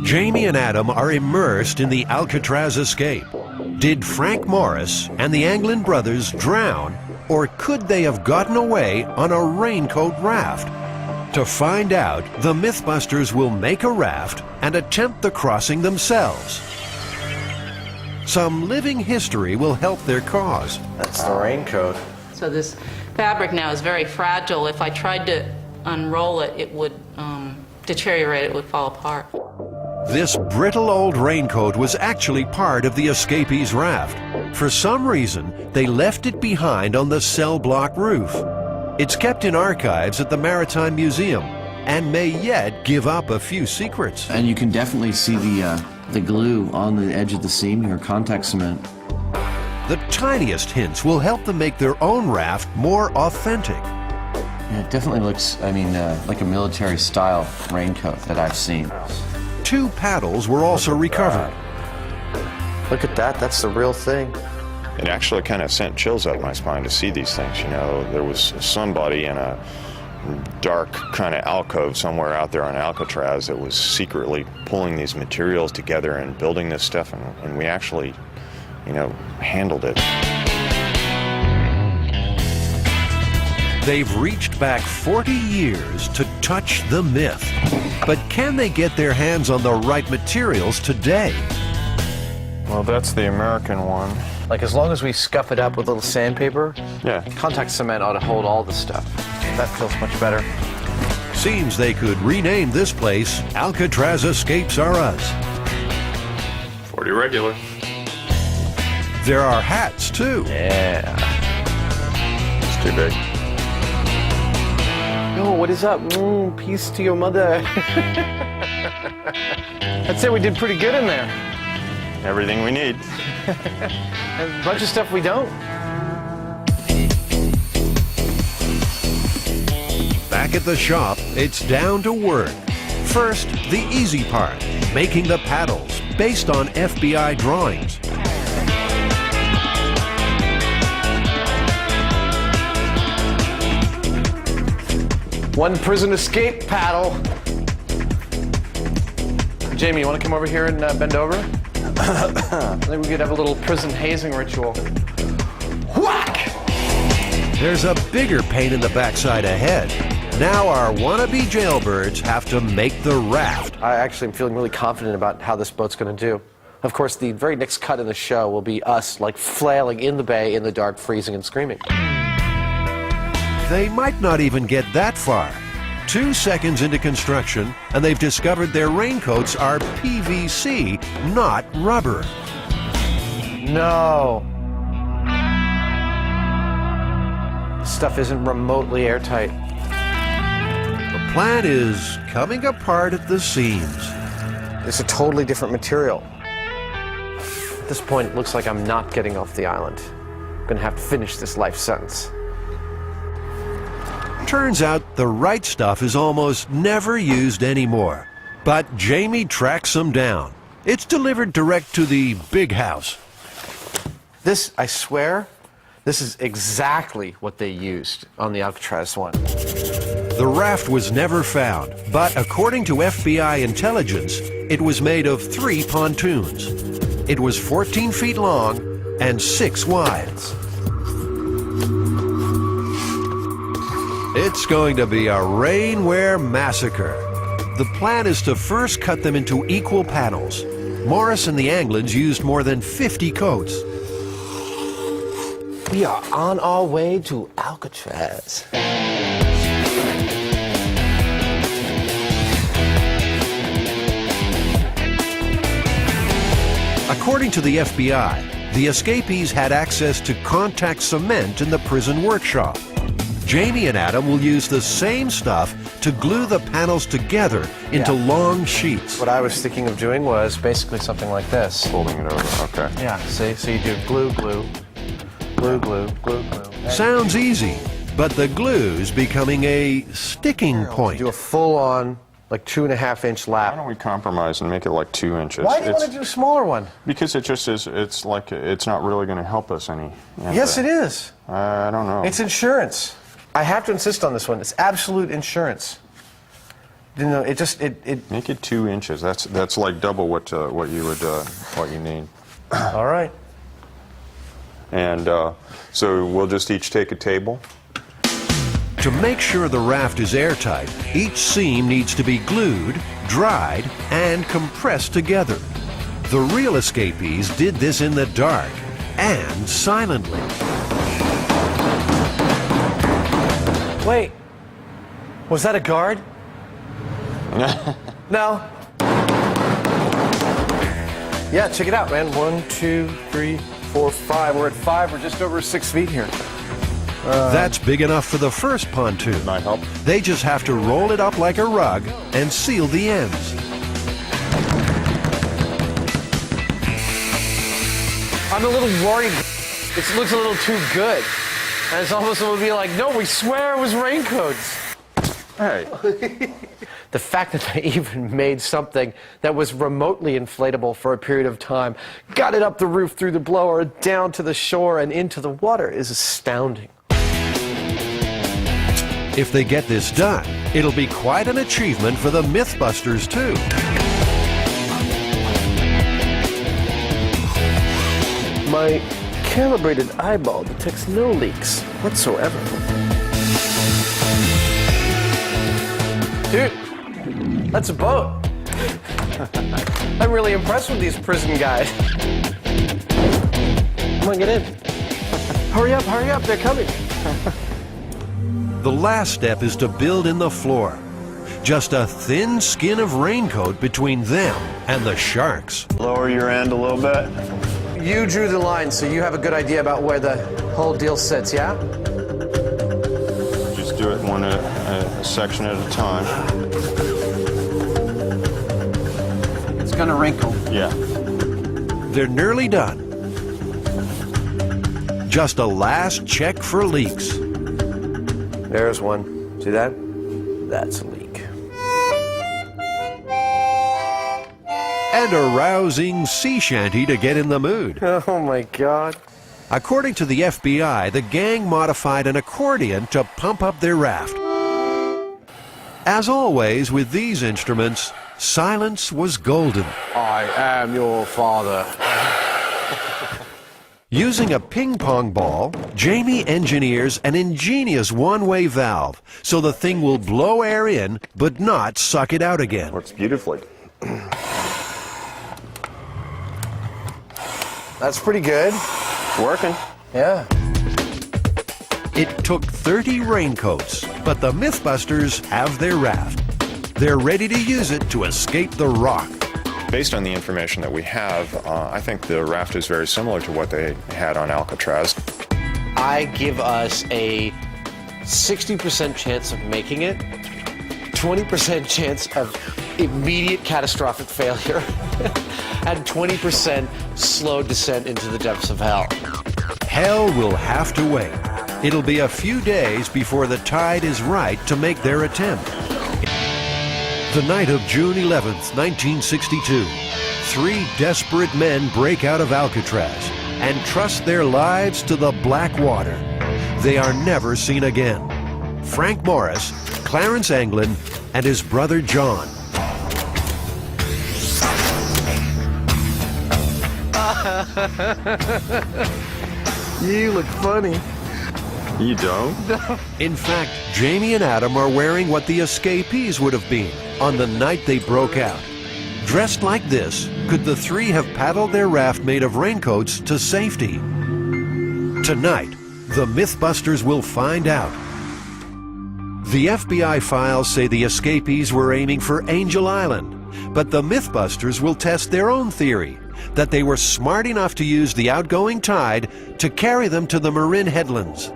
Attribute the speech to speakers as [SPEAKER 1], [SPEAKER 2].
[SPEAKER 1] Jamie and Adam are immersed in the Alcatraz escape. Did Frank Morris and the Anglin brothers drown, or could they have gotten away on a raincoat raft? To find out, the MythBusters will make a raft and attempt the crossing themselves. Some living history will help their cause.
[SPEAKER 2] That's the raincoat.
[SPEAKER 3] So this fabric now is very fragile. If I tried to unroll it, it would deteriorate, it would fall apart.
[SPEAKER 1] This brittle old raincoat was actually part of the escapees' raft. For some reason, they left it behind on the cell block roof. It's kept in archives at the Maritime Museum and may yet give up a few secrets.
[SPEAKER 2] And you can definitely see the glue on the edge of the seam here, contact cement.
[SPEAKER 1] The tiniest hints will help them make their own raft more authentic.
[SPEAKER 2] Yeah, it definitely looks, like a military-style raincoat that I've seen.
[SPEAKER 1] 2 paddles were also recovered.
[SPEAKER 4] Look at that, that's the real thing.
[SPEAKER 5] It actually kind of sent chills up my spine to see these things, you know. There was somebody in a dark kind of alcove somewhere out there on Alcatraz that was secretly pulling these materials together and building this stuff, and we actually, you know, handled it.
[SPEAKER 1] They've reached back 40 years to touch the myth. But can they get their hands on the right materials today?
[SPEAKER 5] Well, that's the American one.
[SPEAKER 4] Like, as long as we scuff it up with a little sandpaper,
[SPEAKER 5] Yeah.
[SPEAKER 4] contact cement ought to hold all the stuff. That feels much better.
[SPEAKER 1] Seems they could rename this place Alcatraz Escapes Are Us.
[SPEAKER 5] 40 regular.
[SPEAKER 1] There are hats, too.
[SPEAKER 4] Yeah.
[SPEAKER 5] It's too big.
[SPEAKER 4] Yo, what is up? Peace to your mother. I'd say we did pretty good in there.
[SPEAKER 5] Everything we need.
[SPEAKER 4] And a bunch of stuff we don't.
[SPEAKER 1] Back at the shop, it's down to work. First, the easy part, making the paddles based on FBI drawings.
[SPEAKER 4] One prison escape paddle. Jamie, you want to come over here and bend over? I think we could have a little prison hazing ritual. Whack!
[SPEAKER 1] There's a bigger pain in the backside ahead. Now our wannabe jailbirds have to make the raft.
[SPEAKER 4] I actually am feeling really confident about how this boat's going to do. Of course, the very next cut in the show will be us, like, flailing in the bay in the dark, freezing and screaming.
[SPEAKER 1] They might not even get that far. 2 seconds into construction, and they've discovered their raincoats are PVC, not rubber.
[SPEAKER 4] No. This stuff isn't remotely airtight.
[SPEAKER 1] The plan is coming apart at the seams.
[SPEAKER 4] It's a totally different material. At this point, it looks like I'm not getting off the island. I'm gonna have to finish this life sentence.
[SPEAKER 1] Turns out the right stuff is almost never used anymore. But Jamie tracks them down. It's delivered direct to the big house.
[SPEAKER 4] This, I swear, this is exactly what they used on the Alcatraz one.
[SPEAKER 1] The raft was never found, but according to FBI intelligence, it was made of 3 pontoons. It was 14 feet long and 6 wide. It's going to be a rainwear massacre. The plan is to first cut them into equal panels. Morris and the Anglins used more than 50 coats.
[SPEAKER 4] We are on our way to Alcatraz.
[SPEAKER 1] According to the FBI, the escapees had access to contact cement in the prison workshop. Jamie and Adam will use the same stuff to glue the panels together into long sheets.
[SPEAKER 4] What I was thinking of doing was basically something like this.
[SPEAKER 5] Folding it over, okay.
[SPEAKER 4] Yeah, see? So you do glue, glue, glue, glue, glue, glue.
[SPEAKER 1] Sounds easy, but the glue's becoming a sticking point.
[SPEAKER 4] Do a full-on, like 2.5-inch
[SPEAKER 5] Why
[SPEAKER 4] lap.
[SPEAKER 5] don't we compromise and make it like 2 inches?
[SPEAKER 4] Why do you want to do a smaller one?
[SPEAKER 5] Because it just is, it's like, it's not really going to help us any.
[SPEAKER 4] Yes, it is.
[SPEAKER 5] I don't know.
[SPEAKER 4] It's insurance. I have to insist on this one. It's absolute insurance. You know, it
[SPEAKER 5] Make it 2 inches. That's like double what you need.
[SPEAKER 4] all right.
[SPEAKER 5] And so we'll just each take a table.
[SPEAKER 1] To make sure the raft is airtight, each seam needs to be glued, dried, and compressed together. The real escapees did this in the dark and silently.
[SPEAKER 4] Wait, was that a guard? No. Yeah, check it out, man. 1, 2, 3, 4, 5. We're at 5. We're just over 6 feet here.
[SPEAKER 1] That's big enough for the first pontoon.
[SPEAKER 5] Might help.
[SPEAKER 1] They just have to roll it up like a rug and seal the ends.
[SPEAKER 4] I'm a little worried. It looks a little too good. And it's almost going to be like, no, we swear it was raincoats.
[SPEAKER 5] Hey.
[SPEAKER 4] The fact that they even made something that was remotely inflatable for a period of time, got it up the roof through the blower, down to the shore and into the water is astounding.
[SPEAKER 1] If they get this done, it'll be quite an achievement for the MythBusters, too.
[SPEAKER 4] My calibrated eyeball detects no leaks whatsoever. Dude, that's a boat. I'm really impressed with these prison guys. Come on, get in. Hurry up, they're coming.
[SPEAKER 1] The last step is to build in the floor. Just a thin skin of raincoat between them and the sharks.
[SPEAKER 5] Lower your end a little bit.
[SPEAKER 4] You drew the line, so you have a good idea about where the whole deal sits, yeah?
[SPEAKER 5] Just do it one a section at a time.
[SPEAKER 2] It's gonna wrinkle.
[SPEAKER 5] Yeah.
[SPEAKER 1] They're nearly done. Just a last check for leaks.
[SPEAKER 4] There's one. See that? That's a leak.
[SPEAKER 1] And a rousing sea shanty to get in the mood.
[SPEAKER 4] Oh my God.
[SPEAKER 1] According to the FBI, the gang modified an accordion to pump up their raft. As always with these instruments, silence was golden.
[SPEAKER 4] I am your father.
[SPEAKER 1] Using a ping pong ball, Jamie engineers an ingenious one-way valve so the thing will blow air in but not suck it out again.
[SPEAKER 5] Works beautifully.
[SPEAKER 4] That's pretty good.
[SPEAKER 5] Working.
[SPEAKER 4] Yeah.
[SPEAKER 1] It took 30 raincoats, but the MythBusters have their raft. They're ready to use it to escape the rock.
[SPEAKER 5] Based on the information that we have, I think the raft is very similar to what they had on Alcatraz.
[SPEAKER 4] I give us a 60% chance of making it, 20% chance of immediate catastrophic failure, and 20% slow descent into the depths of hell.
[SPEAKER 1] Hell will have to wait. It'll be a few days before the tide is right to make their attempt. The night of June 11th, 1962, 3 desperate men break out of Alcatraz and trust their lives to the black water. They are never seen again. Frank Morris, Clarence Anglin, and his brother John.
[SPEAKER 4] You look funny.
[SPEAKER 5] You don't?
[SPEAKER 1] In fact, Jamie and Adam are wearing what the escapees would have been on the night they broke out. Dressed like this, could the 3 have paddled their raft made of raincoats to safety? Tonight, the MythBusters will find out. The FBI files say the escapees were aiming for Angel Island, but the MythBusters will test their own theory, that they were smart enough to use the outgoing tide to carry them to the Marin Headlands.